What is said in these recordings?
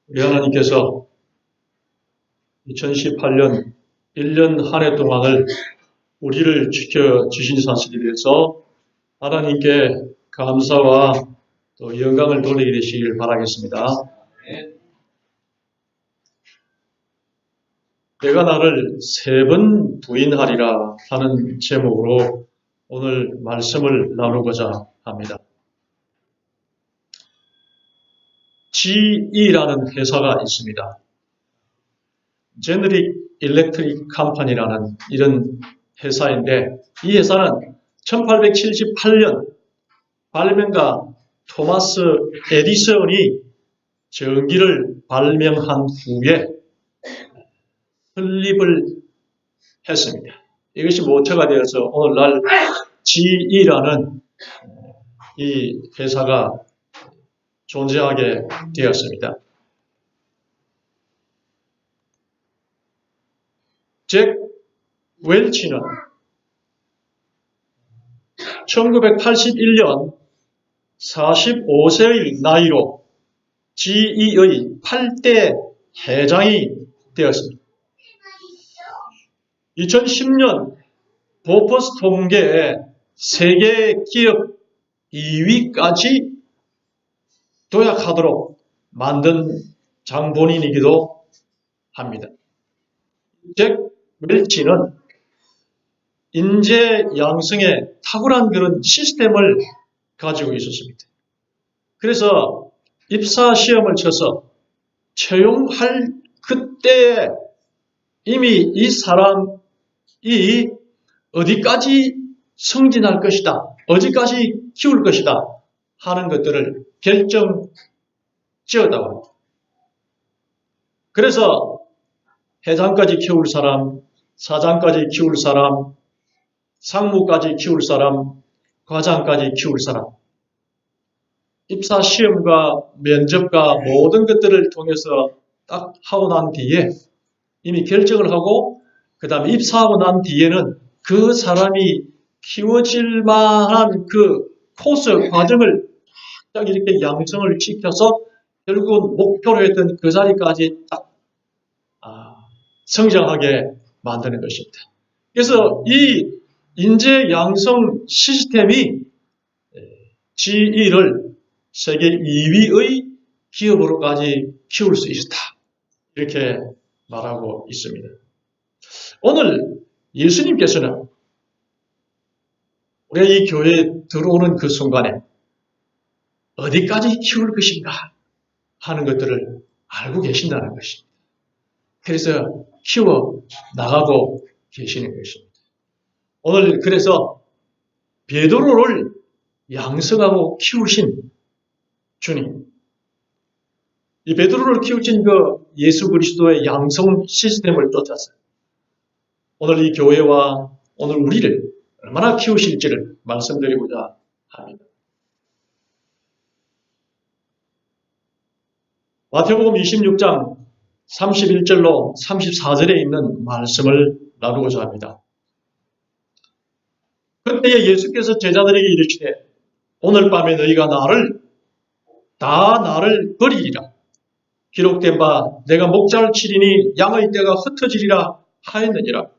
우리 하나님께서 2018년 1년 한 해 동안을 우리를 지켜주신 사실에 대해서 하나님께 감사와 또 영광을 돌리게 되시길 바라겠습니다. 내가 나를 3번 부인하리라 하는 제목으로 오늘 말씀을 나누고자 합니다. GE라는 회사가 있습니다. 제너릭 일렉트릭 컴퍼니라는 이런 회사인데, 이 회사는 1878년 발명가 토마스 에디슨이 전기를 발명한 후에 설립을 했습니다. 이것이 모처가 되어서 오늘날 GE라는 이 회사가 존재하게 되었습니다. 잭 웰치는 1981년 45세의 나이로 GE의 8대 회장이 되었습니다. 2010년 포브스 통계에 세계 기업 2위까지 도약하도록 만든 장본인이기도 합니다. 잭 웰치는 인재 양성에 탁월한 그런 시스템을 가지고 있었습니다. 그래서 입사 시험을 쳐서 채용할 그때 이미 이 사람이 어디까지 승진할 것이다, 어디까지 키울 것이다 하는 것들을 결정 지었다고 합니다. 그래서 회장까지 키울 사람, 사장까지 키울 사람, 상무까지 키울 사람, 과장까지 키울 사람, 입사 시험과 면접과 모든 것들을 통해서 딱 하고 난 뒤에 이미 결정을 하고, 그 다음에 입사하고 난 뒤에는 그 사람이 키워질 만한 그 코스 과정을 딱 이렇게 양성을 시켜서 결국은 목표로 했던 그 자리까지 딱 성장하게 만드는 것입니다. 그래서 이 인재 양성 시스템이 GE를 세계 2위의 기업으로까지 키울 수 있었다, 이렇게 말하고 있습니다. 오늘 예수님께서는 우리가 이 교회에 들어오는 그 순간에 어디까지 키울 것인가 하는 것들을 알고 계신다는 것입니다. 그래서 키워 나가고 계시는 것입니다. 오늘 그래서 베드로를 양성하고 키우신 주님, 이 베드로를 키우신 그 예수 그리스도의 양성 시스템을 쫓아서 오늘 이 교회와 오늘 우리를 얼마나 키우실지를 말씀드리고자 합니다. 마태복음 26장 31절로 34절에 있는 말씀을 나누고자 합니다. 그때에 예수께서 제자들에게 이르시되 오늘 밤에 너희가 나를 버리리라. 기록된 바 내가 목자를 치리니 양의 떼가 흩어지리라 하였느니라.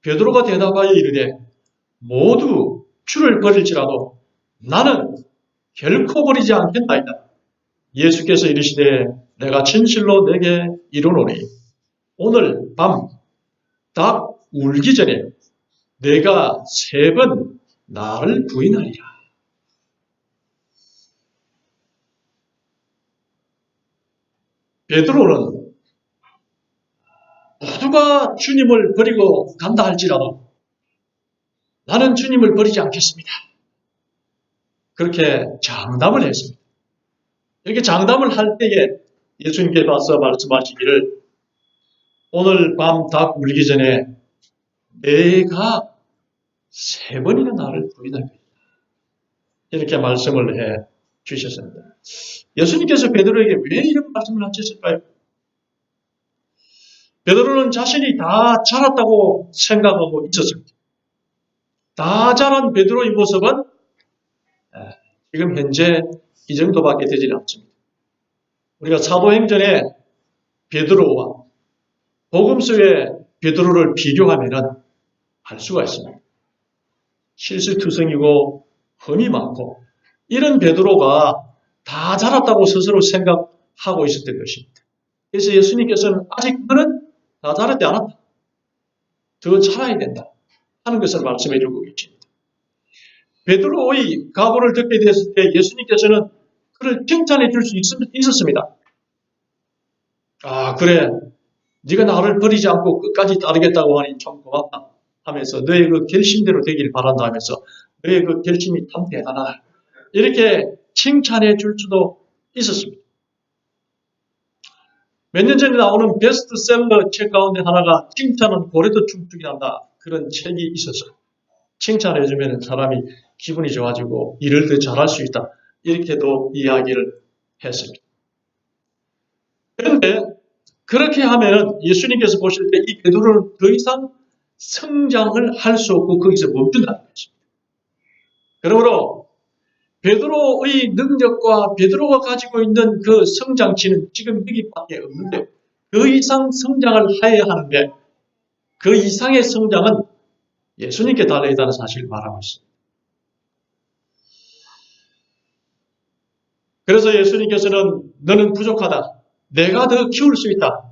베드로가 대답하여 이르되 모두 주를 버릴지라도 나는 결코 버리지 않겠나이다. 예수께서 이르시되 내가 진실로 내게 이르노니 오늘 밤 닭 울기 전에 내가 3번 나를 부인하리라. 베드로는 모두가 주님을 버리고 간다 할지라도 나는 주님을 버리지 않겠습니다, 그렇게 장담을 했습니다. 이렇게 장담을 할 때에 예수님께서 와서 말씀하시기를 오늘 밤 닭 울기 전에 내가 3번이나 나를 부인할 것이다, 이렇게 말씀을 해 주셨습니다. 예수님께서 베드로에게 왜 이런 말씀을 하셨을까요? 베드로는 자신이 다 자랐다고 생각하고 있었습니다. 다 자란 베드로의 모습은 지금 현재 이 정도밖에 되지 않습니다. 우리가 사도행전에 베드로와 복음서의 베드로를 비교하면 알 수가 있습니다. 실수투성이고 흠이 많고 이런 베드로가 다 자랐다고 스스로 생각하고 있었던 것입니다. 그래서 예수님께서는 아직 너는 다 자랐지 않았다. 더 자라야 된다 하는 것을 말씀해 주고 계십니다. 베드로의 각오를 듣게 됐을 때 예수님께서는 그를 칭찬해 줄 수 있었습니다. 아, 그래. 네가 나를 버리지 않고 끝까지 따르겠다고 하니 참 고맙다 하면서 너의 그 결심대로 되길 바란다 하면서 너의 그 결심이 참 대단하다. 이렇게 칭찬해 줄 수도 있었습니다. 몇 년 전에 나오는 베스트셀러 책 가운데 하나가 칭찬은 고래도 춤추게 한다. 그런 책이 있었어요. 칭찬해 주면 사람이 기분이 좋아지고 일을 더 잘할 수 있다. 이렇게도 이야기를 했습니다. 그런데 그렇게 하면 예수님께서 보실 때 이 베드로는 더 이상 성장을 할 수 없고 거기서 멈춘다는 것입니다. 그러므로 베드로의 능력과 베드로가 가지고 있는 그 성장치는 지금 여기밖에 없는데 그 이상 성장을 해야 하는데 그 이상의 성장은 예수님께 달려있다는 사실을 말하고 있습니다. 그래서 예수님께서는 너는 부족하다. 내가 더 키울 수 있다.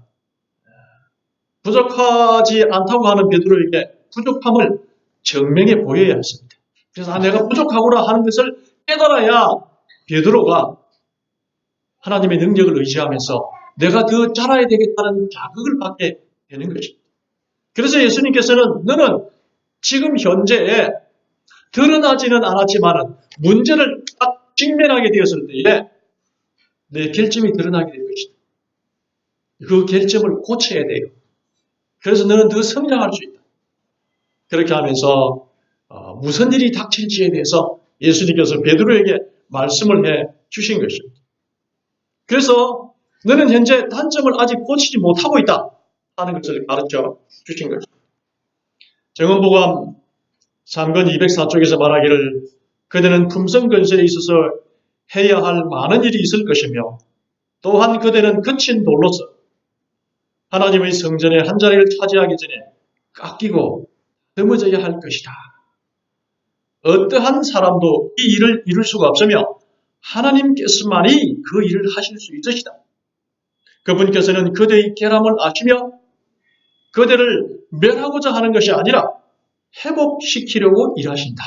부족하지 않다고 하는 베드로에게 부족함을 증명해 보여야 했습니다. 그래서 내가 부족하구나 하는 것을 깨달아야 베드로가 하나님의 능력을 의지하면서 내가 더 자라야 되겠다는 자극을 받게 되는 것입니다. 그래서 예수님께서는 너는 지금 현재에 드러나지는 않았지만 문제를 딱 직면하게 되었을 때에 내 결점이 드러나게 될 것이다. 그 결점을 고쳐야 돼요. 그래서 너는 더 성장할 수 있다. 그렇게 하면서 무슨 일이 닥칠지에 대해서 예수님께서 베드로에게 말씀을 해 주신 것입니다. 그래서 너는 현재 단점을 아직 고치지 못하고 있다 하는 것을 가르쳐 주신 것입니다. 정언복음 3권 204쪽에서 말하기를 그대는 품성건설에 있어서 해야 할 많은 일이 있을 것이며 또한 그대는 거친 돌로서 하나님의 성전의 한 자리를 차지하기 전에 깎이고 넘어져야 할 것이다. 어떠한 사람도 이 일을 이룰 수가 없으며 하나님께서만이 그 일을 하실 수 있으시다. 그분께서는 그대의 결함을 아시며 그대를 멸하고자 하는 것이 아니라 회복시키려고 일하신다.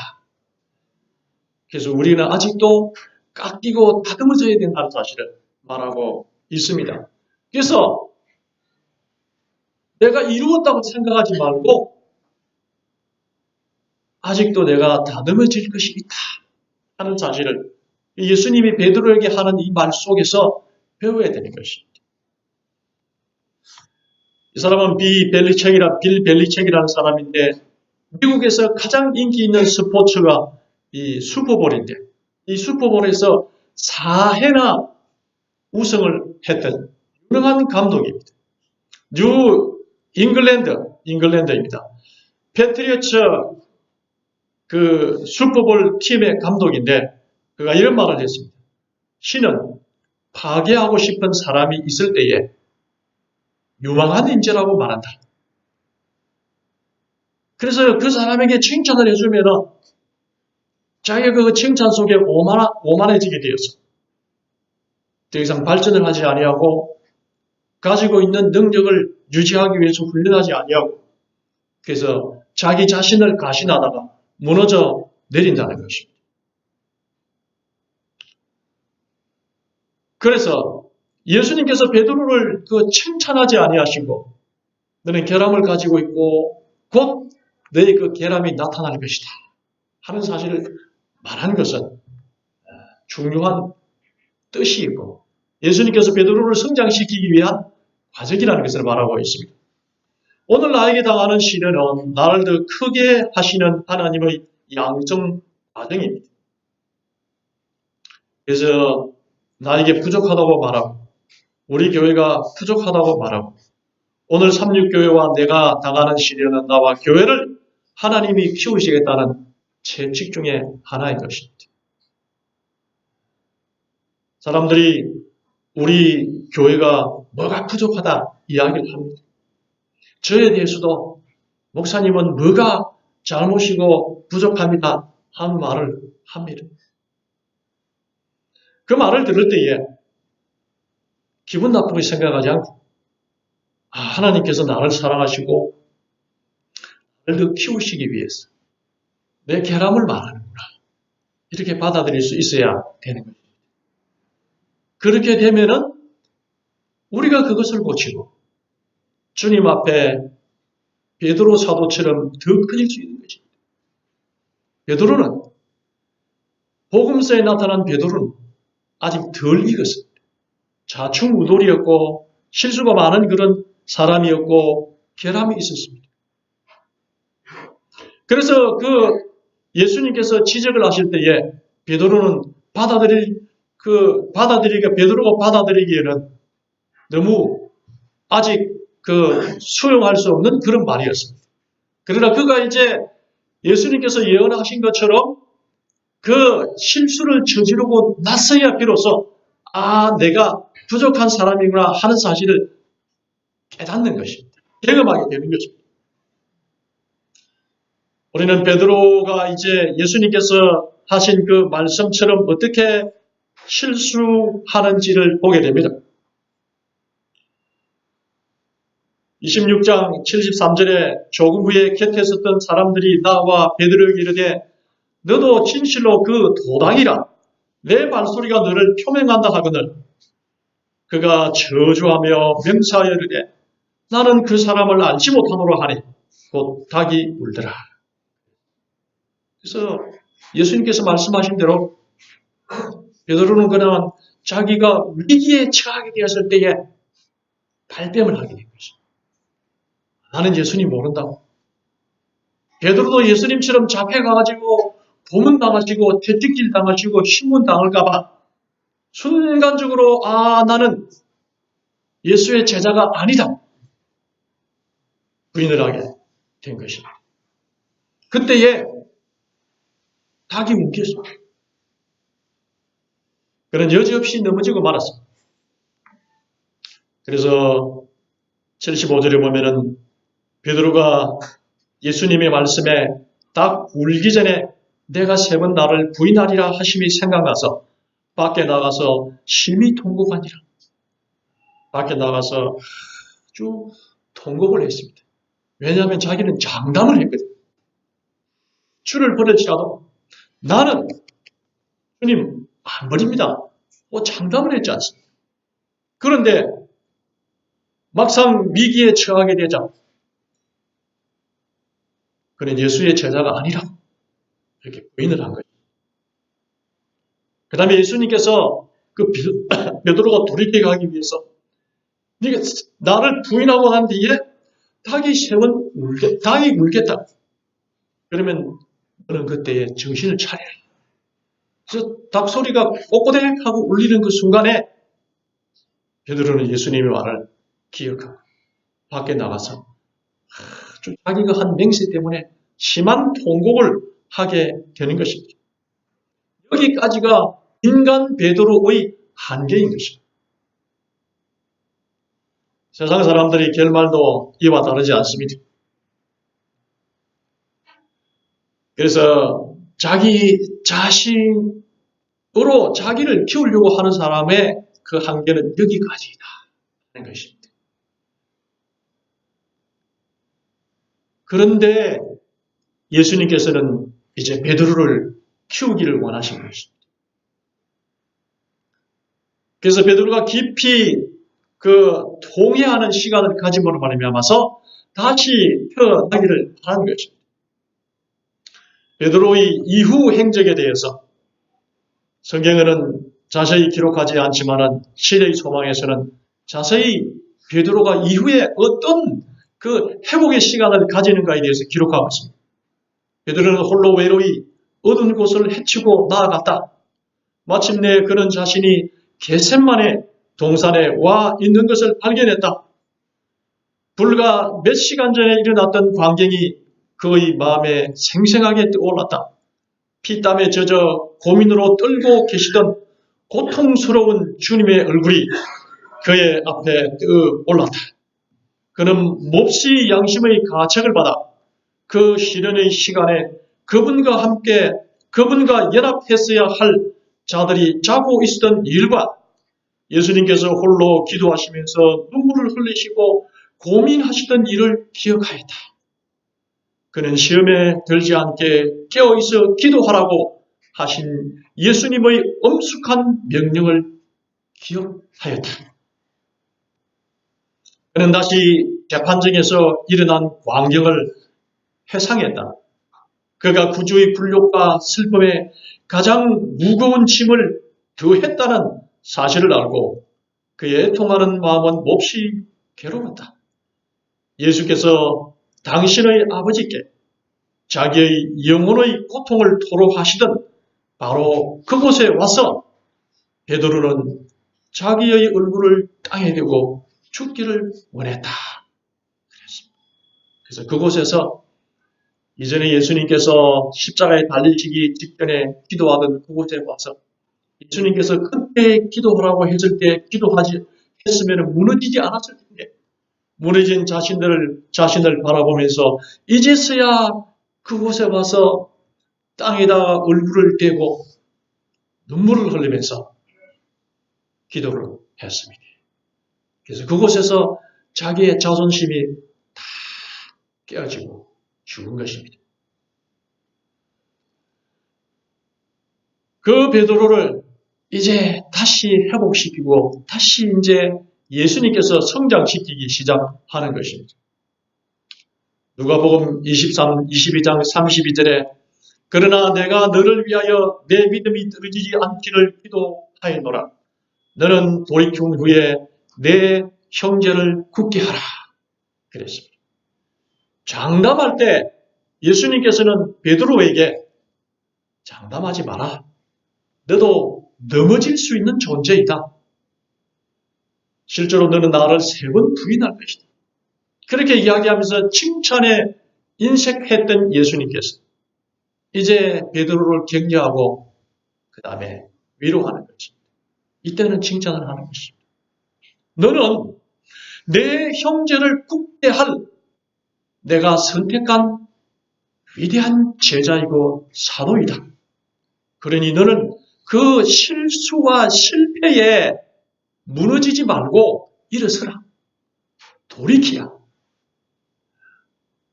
그래서 우리는 아직도 깎이고 다듬어져야 된다는 사실을 말하고 있습니다. 그래서 내가 이루었다고 생각하지 말고 아직도 내가 다듬어질 것이 있다 하는 사실을 예수님이 베드로에게 하는 이 말 속에서 배워야 되는 것입니다. 이 사람은 빌 벨리책이라는 사람인데 미국에서 가장 인기 있는 스포츠가 이 슈퍼볼인데 이 슈퍼볼에서 4회나 우승을 했던 유명한 감독입니다. 뉴 잉글랜드입니다. 패트리어츠 그 슈퍼볼 팀의 감독인데 그가 이런 말을 했습니다. 신은 파괴하고 싶은 사람이 있을 때에 유망한 인재라고 말한다. 그래서 그 사람에게 칭찬을 해주면 자기가 그 칭찬 속에 오만해지게 되었어. 더 이상 발전을 하지 아니하고 가지고 있는 능력을 유지하기 위해서 훈련하지 아니하고 그래서 자기 자신을 가신하다가 무너져 내린다는 것입니다. 그래서 예수님께서 베드로를 그 칭찬하지 아니하시고 너는 결함을 가지고 있고 곧 너의 그 결함이 나타날 것이다 하는 사실을 말한 것은 중요한 뜻이고 예수님께서 베드로를 성장시키기 위한 과정이라는 것을 말하고 있습니다. 오늘 나에게 당하는 시련은 나를 더 크게 하시는 하나님의 양성 과정입니다. 그래서 나에게 부족하다고 말하고 우리 교회가 부족하다고 말하고 오늘 삼육교회와 내가 당하는 시련은 나와 교회를 하나님이 키우시겠다는 채찍 중에 하나인 것입니다. 사람들이 우리 교회가 뭐가 부족하다 이야기를 합니다. 저에 대해서도 목사님은 뭐가 잘못이고 부족합니다 하는 말을 합니다. 그 말을 들을 때에 기분 나쁘게 생각하지 않고 하나님께서 나를 사랑하시고 나를 더 키우시기 위해서 내 결함을 말하는구나. 이렇게 받아들일 수 있어야 되는 것입니다. 그렇게 되면은 우리가 그것을 고치고 주님 앞에 베드로 사도처럼 더 커질 수 있는 것입니다. 베드로는 복음서에 나타난 베드로는 아직 덜 익었습니다. 좌충우돌이었고 실수가 많은 그런 사람이었고 결함이 있었습니다. 그래서 예수님께서 지적을 하실 때에 베드로는 베드로가 받아들이기에는 너무 아직 수용할 수 없는 그런 말이었습니다. 그러나 그가 이제 예수님께서 예언하신 것처럼 그 실수를 저지르고 나서야 비로소 내가 부족한 사람이구나 하는 사실을 깨닫는 것입니다. 경험하게 되는 것입니다. 우리는 베드로가 이제 예수님께서 하신 그 말씀처럼 어떻게 실수하는지를 보게 됩니다. 26장 73절에 조금 후에 곁에 섰던 사람들이 나와 베드로에게 이르되 너도 진실로 그 도당이라 내 말소리가 너를 표명한다 하거늘 그가 저주하며 명사하여 이르되 나는 그 사람을 알지 못하노라 하니 곧 닭이 울더라. 그래서 예수님께서 말씀하신 대로 베드로는 그냥 자기가 위기에 처하게 되었을 때에 발뺌을 하게 된 것입니다. 나는 예수님 모른다고. 베드로도 예수님처럼 잡혀가가지고 고문당하시고 채찍질 당하시고 신문 당할까봐 순간적으로 나는 예수의 제자가 아니다 부인을 하게 된 것입니다. 그때에 닭이 움켰습니다. 그는 여지없이 넘어지고 말았습니다. 그래서 75절에 보면은 베드로가 예수님의 말씀에 닭 울기 전에 내가 3번 나를 부인하리라 하심이 생각나서 밖에 나가서 심히 통곡하니라. 밖에 나가서 아주 통곡을 했습니다. 왜냐하면 자기는 장담을 했거든요. 주를 버릴지라도 나는 주님 안 버립니다. 장담을 했지 않습니까? 그런데 막상 위기에 처하게 되자 그는 예수의 제자가 아니라고 이렇게 부인을 한 거예요. 그 다음에 예수님께서 베드로가 돌이켜가기 위해서 네가 나를 부인하고 난 뒤에 닭이 울겠다. 그러면 너는 그때에 정신을 차려라. 그래서 닭 소리가 꼬꼬댁 하고 울리는 그 순간에 베드로는 예수님의 말을 기억하고 밖에 나가서 자기가 한 맹세 때문에 심한 통곡을 하게 되는 것입니다. 여기까지가 인간 베드로의 한계인 것입니다. 세상 사람들이 결말도 이와 다르지 않습니다. 그래서 자기 자신으로 자기를 키우려고 하는 사람의 그 한계는 여기까지이다 하는 것입니다. 그런데 예수님께서는 이제 베드로를 키우기를 원하신 것입니다. 그래서 베드로가 깊이 동의하는 시간을 가짐으로 말미암아서 다시 태어나기를 바라는 것입니다. 베드로의 이후 행적에 대해서 성경에는 자세히 기록하지 않지만은 시대의 소망에서는 자세히 베드로가 이후에 어떤 회복의 시간을 가지는가에 대해서 기록하고 있습니다. 베드로는 홀로 외로이 어두운 곳을 헤치고 나아갔다. 마침내 그는 자신이 겟셋마네 동산에 와 있는 것을 발견했다. 불과 몇 시간 전에 일어났던 광경이 그의 마음에 생생하게 떠올랐다. 피땀에 젖어 고민으로 떨고 계시던 고통스러운 주님의 얼굴이 그의 앞에 떠올랐다. 그는 몹시 양심의 가책을 받아 그 시련의 시간에 그분과 함께 그분과 연합했어야 할 자들이 자고 있었던 일과 예수님께서 홀로 기도하시면서 눈물을 흘리시고 고민하시던 일을 기억하였다. 그는 시험에 들지 않게 깨어있어 기도하라고 하신 예수님의 엄숙한 명령을 기억하였다. 그는 다시 재판정에서 일어난 광경을 회상했다. 그가 구주의 굴욕과 슬픔에 가장 무거운 짐을 더했다는 사실을 알고 그의 애통하는 마음은 몹시 괴로웠다. 예수께서 당신의 아버지께 자기의 영혼의 고통을 토로하시던 바로 그곳에 와서 베드로는 자기의 얼굴을 땅에 대고 죽기를 원했다. 그래서 그곳에서 이전에 예수님께서 십자가에 달리시기 직전에 기도하던 그곳에 와서 예수님께서 그때 기도하라고 했을 때 기도하지 했으면 무너지지 않았을 텐데 무너진 자신을 바라보면서 이제서야 그곳에 와서 땅에다 얼굴을 대고 눈물을 흘리면서 기도를 했습니다. 그래서 그곳에서 자기의 자존심이 다 깨어지고 죽은 것입니다. 그 베드로를 이제 다시 회복시키고 다시 이제 예수님께서 성장시키기 시작하는 것입니다. 누가복음 22장 32절에 그러나 내가 너를 위하여 내 믿음이 떨어지지 않기를 기도하였노라. 너는 돌이킨 후에 내 형제를 굳게 하라. 그랬습니다. 장담할 때 예수님께서는 베드로에게 장담하지 마라. 너도 넘어질 수 있는 존재이다. 실제로 너는 나를 3번 부인할 것이다. 그렇게 이야기하면서 칭찬에 인색했던 예수님께서 이제 베드로를 격려하고 그 다음에 위로하는 것입니다. 이때는 칭찬을 하는 것입니다. 너는 내 형제를 굳게 할 내가 선택한 위대한 제자이고 사도이다. 그러니 너는 그 실수와 실패에 무너지지 말고 일어서라. 돌이키라.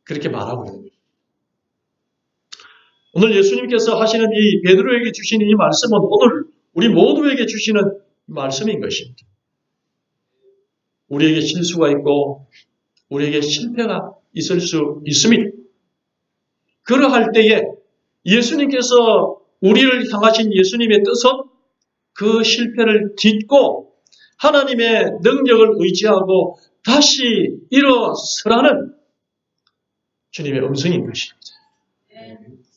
그렇게 말하고 있는 거예요. 오늘 예수님께서 하시는 이 베드로에게 주시는 이 말씀은 오늘 우리 모두에게 주시는 말씀인 것입니다. 우리에게 실수가 있고 우리에게 실패가 있을 수 있습니다. 그러할 때에 예수님께서 우리를 향하신 예수님의 뜻은 그 실패를 딛고 하나님의 능력을 의지하고 다시 일어서라는 주님의 음성인 것입니다.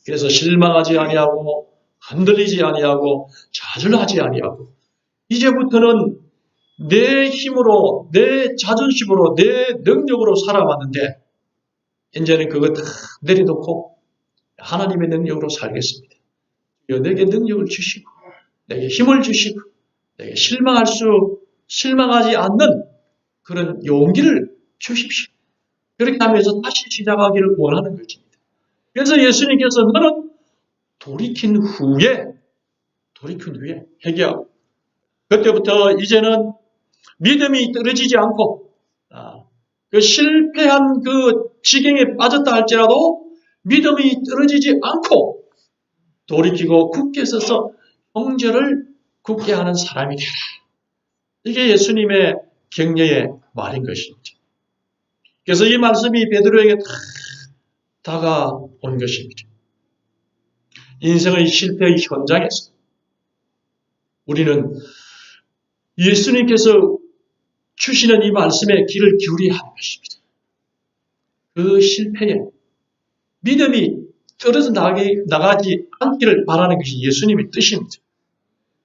그래서 실망하지 아니하고 흔들리지 아니하고 좌절하지 아니하고 이제부터는 내 힘으로 내 자존심으로 내 능력으로 살아왔는데 이제는 그거 다 내려놓고 하나님의 능력으로 살겠습니다. 내게 능력을 주시고 내게 힘을 주시고 내게 실망하지 않는 그런 용기를 주십시오. 그렇게 하면서 다시 시작하기를 원하는 것입니다. 그래서 예수님께서 너는 돌이킨 후에 회개하고 그때부터 이제는 믿음이 떨어지지 않고 그 실패한 그 지경에 빠졌다 할지라도 믿음이 떨어지지 않고 돌이키고 굳게 서서 형제를 굳게 하는 사람이 되라. 이게 예수님의 격려의 말인 것입니다. 그래서 이 말씀이 베드로에게 다 다가온 것입니다. 인생의 실패의 현장에서 우리는 예수님께서 주시는 이 말씀에 귀를 기울여야 하는 것입니다. 그 실패에 믿음이 떨어져 나가지 않기를 바라는 것이 예수님의 뜻입니다.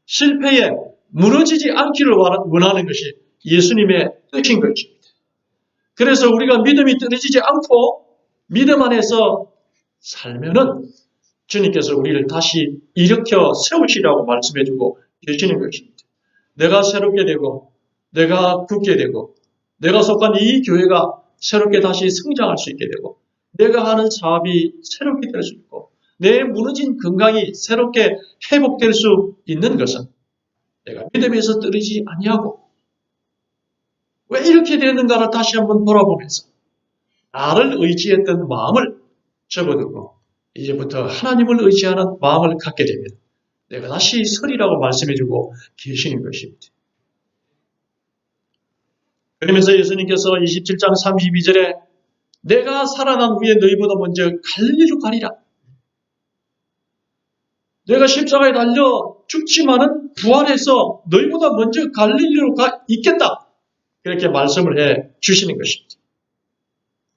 실패에 무너지지 않기를 원하는 것이 예수님의 뜻인 것입니다. 그래서 우리가 믿음이 떨어지지 않고 믿음 안에서 살면은 주님께서 우리를 다시 일으켜 세우시라고 말씀해주고 계시는 것입니다. 내가 새롭게 되고 내가 굳게 되고 내가 속한 이 교회가 새롭게 다시 성장할 수 있게 되고 내가 하는 사업이 새롭게 될 수 있고 내 무너진 건강이 새롭게 회복될 수 있는 것은 내가 믿음에서 떨어지지 아니하고 왜 이렇게 되는가를 다시 한번 돌아보면서 나를 의지했던 마음을 접어두고 이제부터 하나님을 의지하는 마음을 갖게 되면 내가 다시 서리라고 말씀해주고 계시는 것입니다. 그러면서 예수님께서 27장 32절에 내가 살아난 후에 너희보다 먼저 갈릴리로 가리라. 내가 십자가에 달려 죽지만은 부활해서 너희보다 먼저 갈릴리로 있겠다. 그렇게 말씀을 해 주시는 것입니다.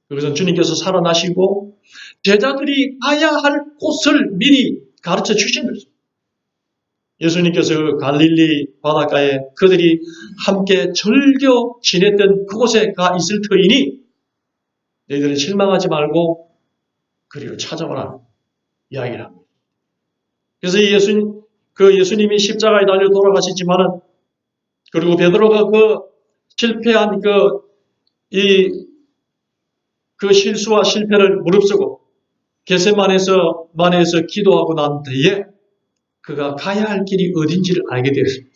그것은 주님께서 살아나시고 제자들이 가야 할 곳을 미리 가르쳐 주신 것입니다. 예수님께서 갈릴리 바닷가에 그들이 함께 즐겨 지냈던 그곳에 가 있을 터이니 너희들은 실망하지 말고 그리로 찾아오라 이야기를 합니다. 그래서 예수님이 십자가에 달려 돌아가시지만은 그리고 베드로가 그 실패한 그 실수와 실패를 무릅쓰고 겟세마네에서 기도하고 난 뒤에 그가 가야 할 길이 어딘지를 알게 되었습니다.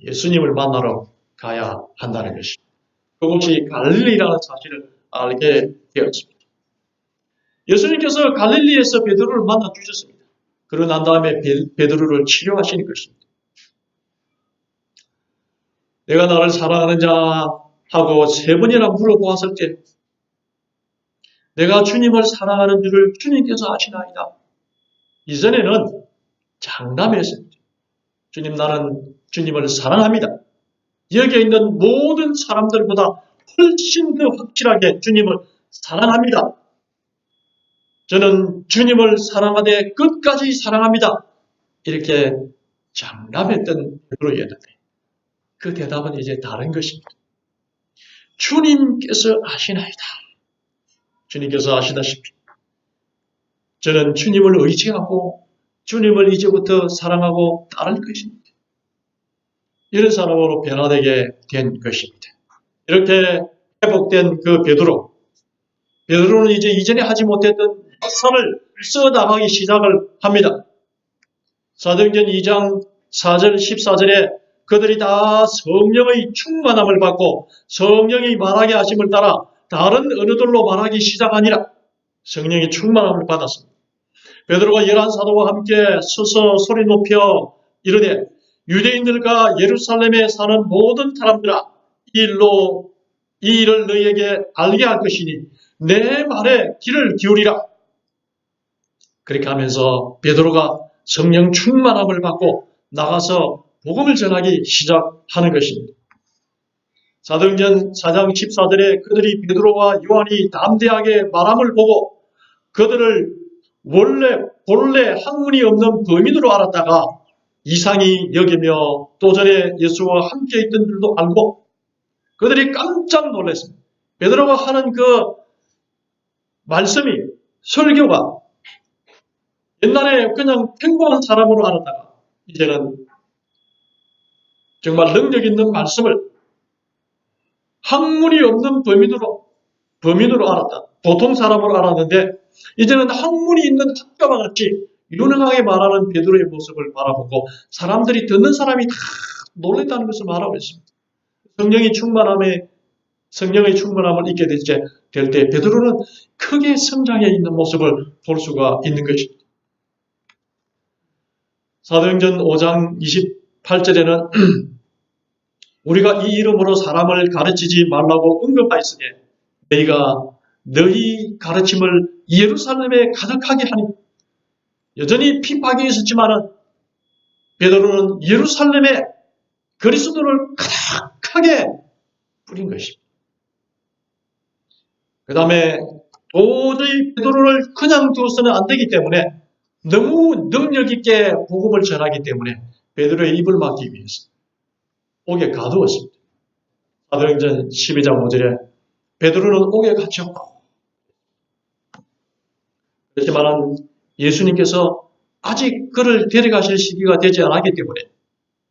예수님을 만나러 가야 한다는 것입니다. 그것이 갈릴리라는 사실을 알게 되었습니다. 예수님께서 갈릴리에서 베드로를 만나 주셨습니다. 그러고 난 다음에 베드로를 치료하시는 것입니다. 내가 나를 사랑하느냐 하고 3번이나 물어보았을 때 내가 주님을 사랑하는 줄을 주님께서 아시나이다. 이전에는 장담했습니다. 주님, 나는 주님을 사랑합니다. 여기에 있는 모든 사람들보다 훨씬 더 확실하게 주님을 사랑합니다. 저는 주님을 사랑하되 끝까지 사랑합니다. 이렇게 장담했던 베드로였는데 그 대답은 이제 다른 것입니다. 주님께서 아시나이다. 주님께서 아시다시피 저는 주님을 의지하고 주님을 이제부터 사랑하고 따를 것입니다. 이런 사람으로 변화되게 된 것입니다. 이렇게 회복된 그 베드로는 이제 이전에 하지 못했던 선을 써나가기 시작을 합니다. 사도행전 2장 4절 14절에 그들이 다 성령의 충만함을 받고 성령이 말하게 하심을 따라 다른 언어들로 말하기 시작하니라. 성령의 충만함을 받았습니다. 베드로가 11사도와 함께 서서 소리 높여 이르되 유대인들과 예루살렘에 사는 모든 사람들아 이 일을 너희에게 알게 할 것이니 내 말에 귀를 기울이라. 그렇게 하면서 베드로가 성령 충만함을 받고 나가서 복음을 전하기 시작하는 것입니다. 사도행전 4장 14절에 그들이 베드로와 요한이 담대하게 말함을 보고 그들을 본래 학문이 없는 범인으로 알았다가 이상히 여기며 또 전에 예수와 함께 있던 줄도 알고 그들이 깜짝 놀랐습니다. 베드로가 하는 그 말씀이 설교가 옛날에 그냥 평범한 사람으로 알았다가 이제는 정말 능력 있는 말씀을 학문이 없는 범인으로 알았다. 보통 사람으로 알았는데 이제는 학문이 있는 학자와 같이 유능하게 말하는 베드로의 모습을 바라보고 사람들이 듣는 사람이 다 놀랐다는 것을 말하고 있습니다. 성령의 충만함을 잊게 될 때 베드로는 크게 성장해 있는 모습을 볼 수가 있는 것입니다. 사도행전 5장 28절에는 우리가 이 이름으로 사람을 가르치지 말라고 언급하였으니 너희가 너희 가르침을 예루살렘에 가득하게 하니 여전히 핍박이 있었지만은 베드로는 예루살렘에 그리스도를 가득하게 뿌린 것입니다. 그 다음에 도저히 베드로를 그냥 두어서는 안 되기 때문에 너무 능력 있게 복음을 전하기 때문에 베드로의 입을 막기 위해서 옥에 가두었습니다. 사도행전 12장 5절에 베드로는 옥에 갇혔고, 그렇지만 예수님께서 아직 그를 데려가실 시기가 되지 않았기 때문에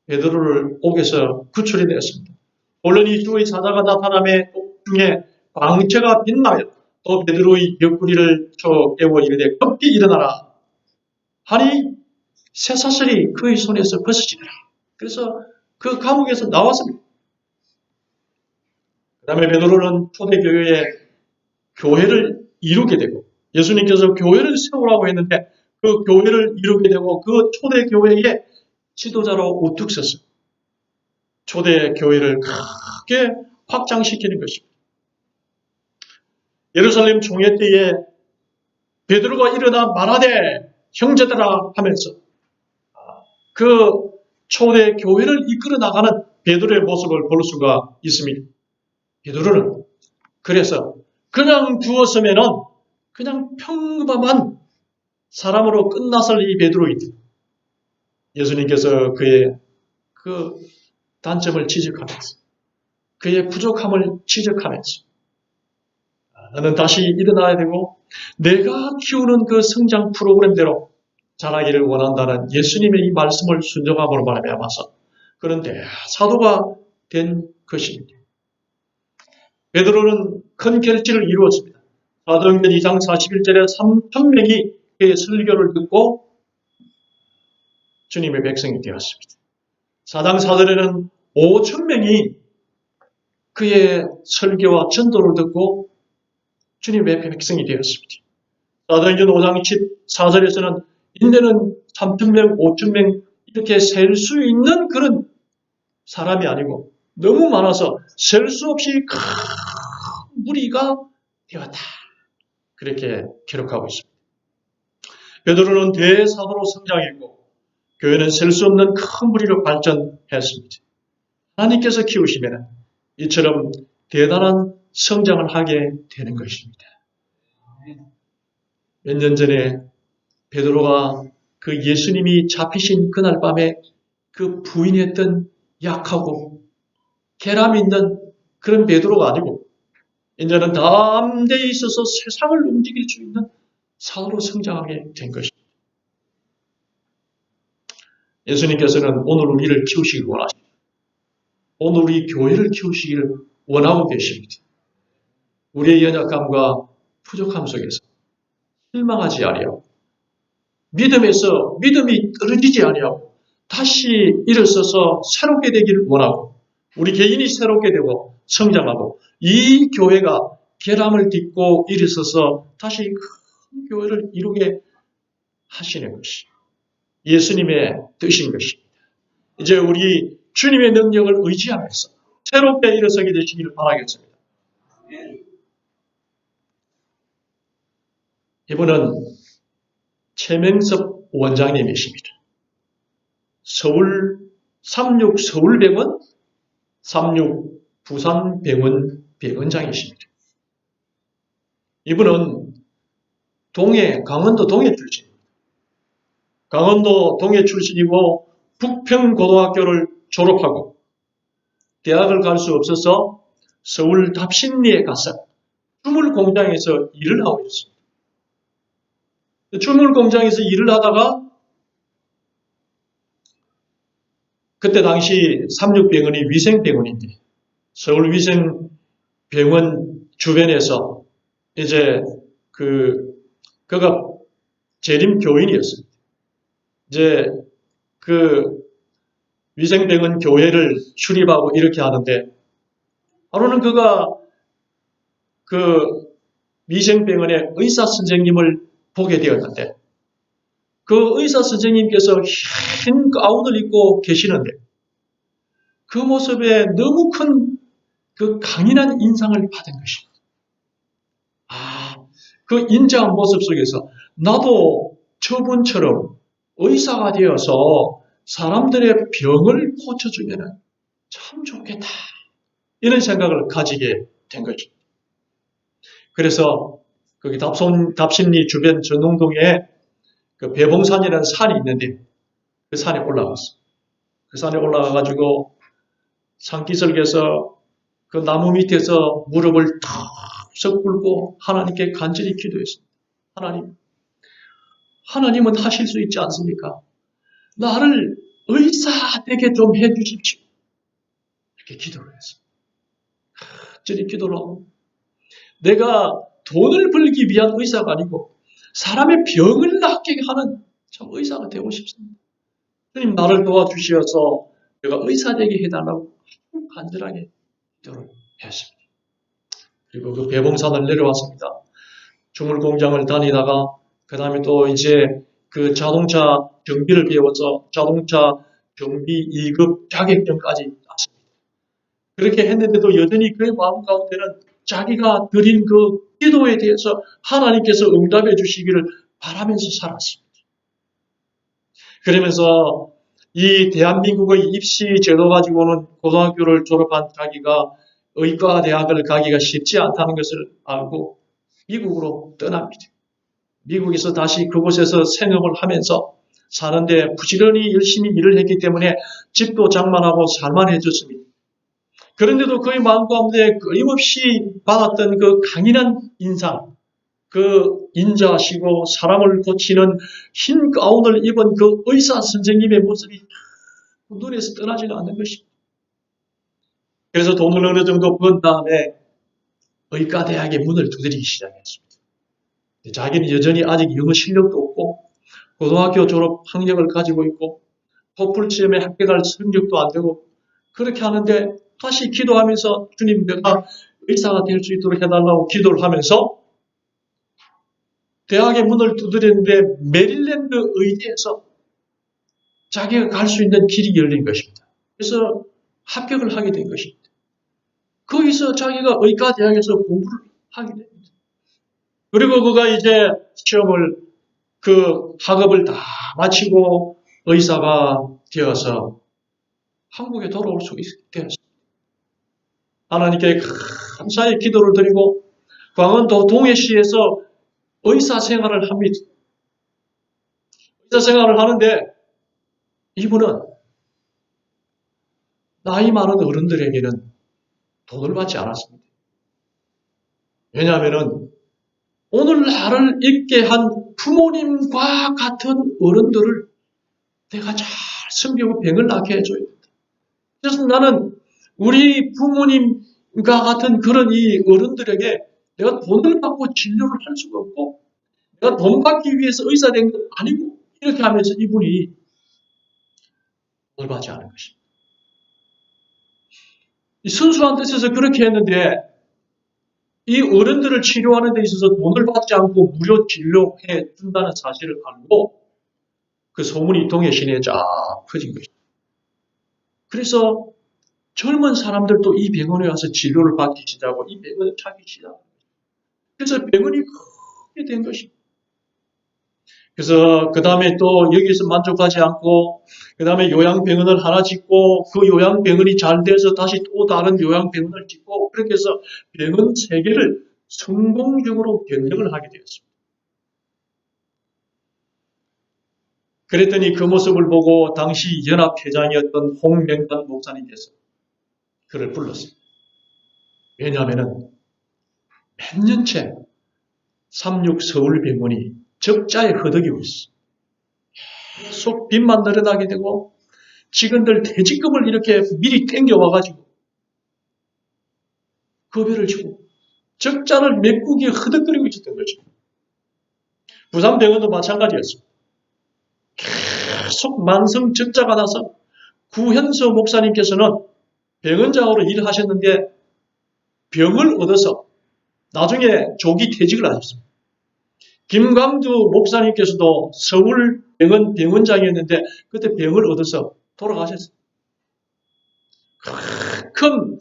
베드로를 옥에서 구출해냈습니다. 물론 이 주의 사자가 나타남에 옥 중에 광채가 빛나며 또 베드로의 옆구리를 쳐 깨워 이르되 급히 일어나라 하니 쇠사슬이 그의 손에서 벗어지더라. 그래서 그 감옥에서 나왔습니다. 그 다음에 베드로는 초대교회에 교회를 이루게 되고, 예수님께서 교회를 세우라고 했는데 그 교회를 이루게 되고, 그 초대교회의 지도자로 우뚝 섰습니다. 초대교회를 크게 확장시키는 것입니다. 예루살렘 총회 때에 베드로가 일어나 말하되 형제들아 하면서 그 초대교회를 이끌어 나가는 베드로의 모습을 볼 수가 있습니다. 베드로는 그래서 그냥 두었으면은 그냥 평범한 사람으로 끝났을 이 베드로이다. 예수님께서 그의 그 단점을 지적하면서 그의 부족함을 지적하면서 나는 다시 일어나야 되고 내가 키우는 그 성장 프로그램대로 자라기를 원한다는 예수님의 이 말씀을 순종함으로 말미암아서 그런 대사도가 된 것입니다. 베드로는 큰 결실을 이루었습니다. 사도행전 2장 41절에 3,000명이 그의 설교를 듣고 주님의 백성이 되었습니다. 4장 4절에는 5,000명이 그의 설교와 전도를 듣고 주님의 백성이 되었습니다. 사도행전 5장 14절에서는 인내는 3,000명, 5,000명 이렇게 셀 수 있는 그런 사람이 아니고 너무 많아서 셀 수 없이 큰 무리가 되었다. 그렇게 기록하고 있습니다. 베드로는 대사도로 성장했고 교회는 셀 수 없는 큰 무리로 발전했습니다. 하나님께서 키우시면 이처럼 대단한 성장을 하게 되는 것입니다. 몇 년 전에 베드로가 그 예수님이 잡히신 그날 밤에 그 부인했던 약하고 결함 있는 그런 베드로가 아니고 이제는 담대히 있어서 세상을 움직일 수 있는 사도로 성장하게 된 것입니다. 예수님께서는 오늘 우리를 키우시길 원하십니다. 오늘 우리 교회를 키우시기를 원하고 계십니다. 우리의 연약함과 부족함 속에서 실망하지 아니하고 믿음에서 믿음이 떨어지지 아니하고 다시 일어서서 새롭게 되기를 원하고 우리 개인이 새롭게 되고 성장하고 이 교회가 결함을 딛고 일어서서 다시 큰 교회를 이루게 하시는 것이 예수님의 뜻인 것입니다. 이제 우리 주님의 능력을 의지하면서 새롭게 일어서게 되시기를 바라겠습니다. 이분은 최명섭 원장님이십니다. 삼육 서울병원, 36 부산병원 병원장이십니다. 이분은 강원도 동해 출신입니다. 강원도 동해 출신이고 북평고등학교를 졸업하고 대학을 갈 수 없어서 서울 답신리에 가서 주물 공장에서 일을 하고 있었습니다. 주물 공장에서 일을 하다가 그때 당시 삼육병원이 위생병원인데 서울 위생병원 주변에서 이제 그가 재림 교인이었습니다. 이제 그 위생병원 교회를 출입하고 이렇게 하는데 하루는 그가 그 위생병원의 의사 선생님을 보게 되었는데 그 의사 선생님께서 흰 가운을 입고 계시는데 그 모습에 너무 큰 그 강인한 인상을 받은 것입니다. 그 인자한 모습 속에서 나도 저분처럼 의사가 되어서 사람들의 병을 고쳐주면 참 좋겠다. 이런 생각을 가지게 된 거죠. 그래서 거기 답신리 주변 전농동에 그 배봉산이라는 산이 있는데 그 산에 올라갔어. 그 산에 올라가가지고 산기슭에서 그 나무 밑에서 무릎을 탁 꿇고 하나님께 간절히 기도했습니다. 하나님은 하실 수 있지 않습니까? 나를 의사 되게 좀 해주십시오. 이렇게 기도를 했습니다. 간절히 기도를 하고, 내가 돈을 벌기 위한 의사가 아니고 사람의 병을 낫게 하는 참 의사가 되고 싶습니다. 주님 나를 도와주시어서 내가 의사 되게 해달라고 간절하게 기도를 했습니다. 그리고 그 배봉산을 내려왔습니다. 주물공장을 다니다가 그 다음에 또 이제 그 자동차 정비를 배워서 자동차 정비 2급 자격증까지 땄습니다. 그렇게 했는데도 여전히 그의 마음 가운데는 자기가 드린 그 기도에 대해서 하나님께서 응답해 주시기를 바라면서 살았습니다. 그러면서 이 대한민국의 입시 제도 가지고는 고등학교를 졸업한 자기가 의과대학을 가기가 쉽지 않다는 것을 알고 미국으로 떠납니다. 미국에서 다시 그곳에서 생업을 하면서 사는데 부지런히 열심히 일을 했기 때문에 집도 장만하고 살만해졌습니다. 그런데도 그의 마음 가운데 끊임없이 받았던 그 강인한 인상, 그 인자하시고 사람을 고치는 흰 가운을 입은 그 의사 선생님의 모습이 눈에서 떠나지는 않는 것입니다. 그래서 돈을 어느 정도 번 다음에 의과대학의 문을 두드리기 시작했습니다. 자기는 여전히 아직 영어 실력도 없고 고등학교 졸업 학력을 가지고 있고 토플 시험에 합격할 성적도 안 되고 그렇게 하는데 다시 기도하면서 주님 내가 의사가 될 수 있도록 해달라고 기도를 하면서 대학의 문을 두드렸는데 메릴랜드 의대에서 자기가 갈 수 있는 길이 열린 것입니다. 그래서 합격을 하게 된 것입니다. 거기서 자기가 의과대학에서 공부를 하게 됩니다. 그리고 그가 이제 시험을 그 학업을 다 마치고 의사가 되어서 한국에 돌아올 수 되었습니다. 하나님께 감사의 기도를 드리고 광원도 동해시에서 의사 생활을 합니다. 의사 생활을 하는데 이분은 나이 많은 어른들에게는 돈을 받지 않았습니다. 왜냐하면 오늘 나를 있게 한 부모님과 같은 어른들을 내가 잘 섬기고 병을 낫게 해줘야 된다. 그래서 나는 우리 부모님과 같은 그런 이 어른들에게 내가 돈을 받고 진료를 할 수가 없고 내가 돈 받기 위해서 의사 된 건 아니고 이렇게 하면서 이분이 돈을 받지 않은 것입니다. 이 순수한 뜻에서 그렇게 했는데 이 어른들을 치료하는 데 있어서 돈을 받지 않고 무료 진료해 준다는 사실을 알고 그 소문이 동해시내에 쫙 퍼진 것입니다. 그래서 젊은 사람들도 이 병원에 와서 진료를 받기 시작하고 이 병원을 찾기 시작합니다. 그래서 병원이 크게 된 것입니다. 그래서 그 다음에 또 여기서 만족하지 않고 그 다음에 요양병원을 하나 짓고 그 요양병원이 잘 돼서 다시 또 다른 요양병원을 짓고 그렇게 해서 병원 3개를 성공적으로 경영을 하게 되었습니다. 그랬더니 그 모습을 보고 당시 연합회장이었던 홍명관 목사님께서 그를 불렀습니다. 왜냐하면 몇 년째 36 서울병원이 적자에 허덕이고 있어. 계속 빚만 늘어나게 되고 직원들 퇴직금을 이렇게 미리 땡겨와가지고 급여를 주고 적자를 메꾸기에 허덕거리고 있었던 거죠. 부산병원도 마찬가지였습니다. 계속 만성 적자가 나서 구현서 목사님께서는 병원장으로 일을 하셨는데 병을 얻어서 나중에 조기 퇴직을 하셨습니다. 김광주 목사님께서도 서울병원 병원장이었는데 그때 병을 얻어서 돌아가셨어요. 큰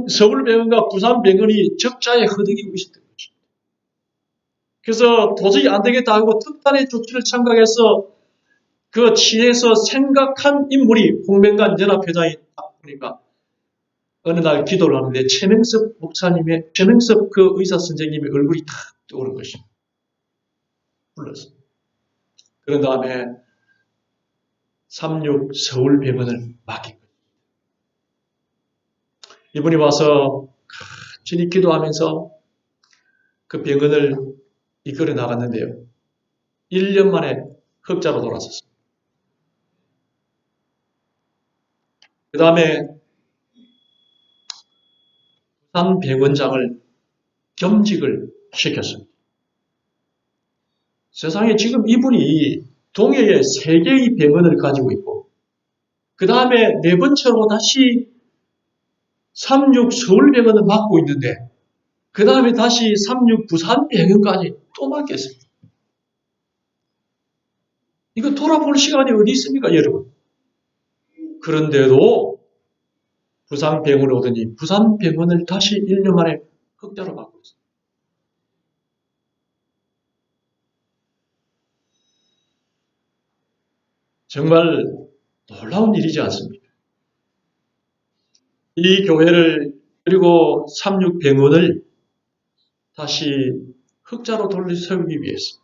서울병원과 부산병원이 적자에 허덕이고 있었던 거죠. 그래서 도저히 안 되겠다 하고 특단의 조치를 창각해서 그 치에서 생각한 인물이 홍명관 연합회장이 딱 보니까 어느 날 기도를 하는데 최명섭 그 의사 선생님의 얼굴이 탁 떠오른 것입니다. 불렀어요. 그런 다음에 36 서울병원을 맡긴 거예요. 이분이 와서 간절히 기도하면서 그 병원을 이끌어 나갔는데요. 1년 만에 흑자로 돌아섰습니다. 그 다음에 부산병원장을 겸직을 시켰습니다. 세상에 지금 이분이 동해에 3개의 병원을 가지고 있고 그 다음에 4번째로 다시 36 서울병원을 맡고 있는데 그 다음에 다시 36 부산병원까지 또 맡겠습니다. 이거 돌아볼 시간이 어디 있습니까, 여러분? 그런데도 부산병원을 오더니 부산병원을 다시 1년 만에 흑자로 맡고 있습니다. 정말 놀라운 일이지 않습니까? 이 교회를 그리고 36병원을 다시 흑자로 세우기 위해서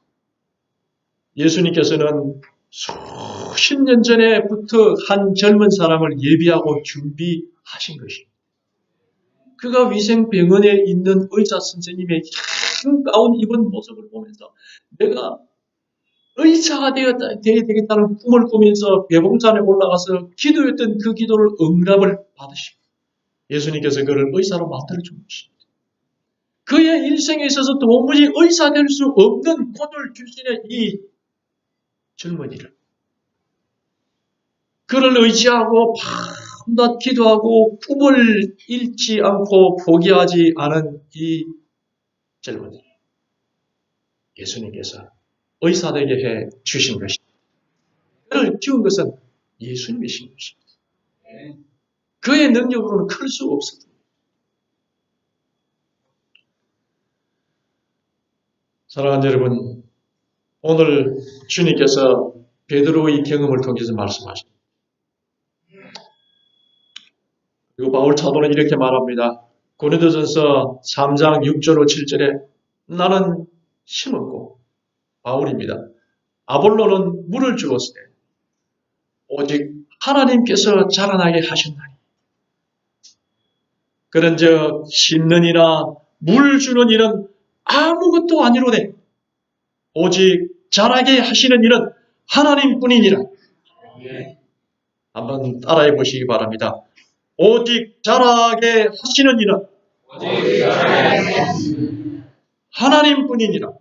예수님께서는 수십 년 전에부터 한 젊은 사람을 예비하고 준비하신 것입니다. 그가 위생병원에 있는 의사 선생님의 흰 가운 입은 모습을 보면서 내가 의사가 되어야 되겠다는 꿈을 꾸면서 배봉산에 올라가서 기도했던 그 기도를 응답을 받으시고 예수님께서 그를 의사로 만들어준 것입니다. 그의 인생에 있어서 도무지 의사 될 수 없는 고뇌를 주시는 이 젊은이를 그를 의지하고 밤낮 기도하고 꿈을 잃지 않고 포기하지 않은 이 젊은이 예수님께서 의사 되게 해 주신 것입니다. 그를 키운 것은 예수님이신 것입니다. 그의 능력으로는 클 수 없습니다. 사랑하는 여러분, 오늘 주님께서 베드로의 경험을 통해서 말씀하십니다. 그리고 바울 사도는 이렇게 말합니다. 고린도전서 3장 6절로 7절에 나는 심었고 바울입니다. 아볼로는 물을 주었으되 오직 하나님께서 자라나게 하셨나니 그런즉 심는 이나 물 주는 이는 아무것도 아니로되 오직 자라게 하시는 이는 하나님뿐이니라. 한번 따라해 보시기 바랍니다. 오직 자라게 하시는 이는 하나님뿐이니라.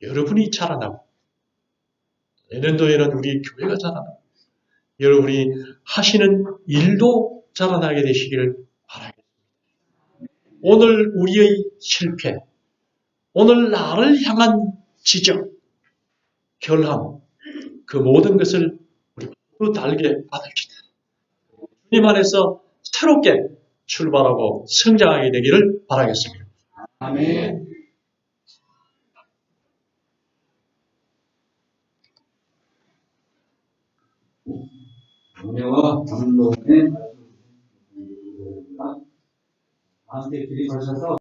여러분이 자라나고 내년도에는 우리 교회가 자라나고 여러분이 하시는 일도 자라나게 되시기를 바라겠습니다. 오늘 우리의 실패, 오늘 나를 향한 지적, 결함, 그 모든 것을 우리 모두 달게 받을지다. 주님 안에서 새롭게 출발하고 성장하게 되기를 바라겠습니다. 아멘. 은혜와 감동의 함께 들이셔서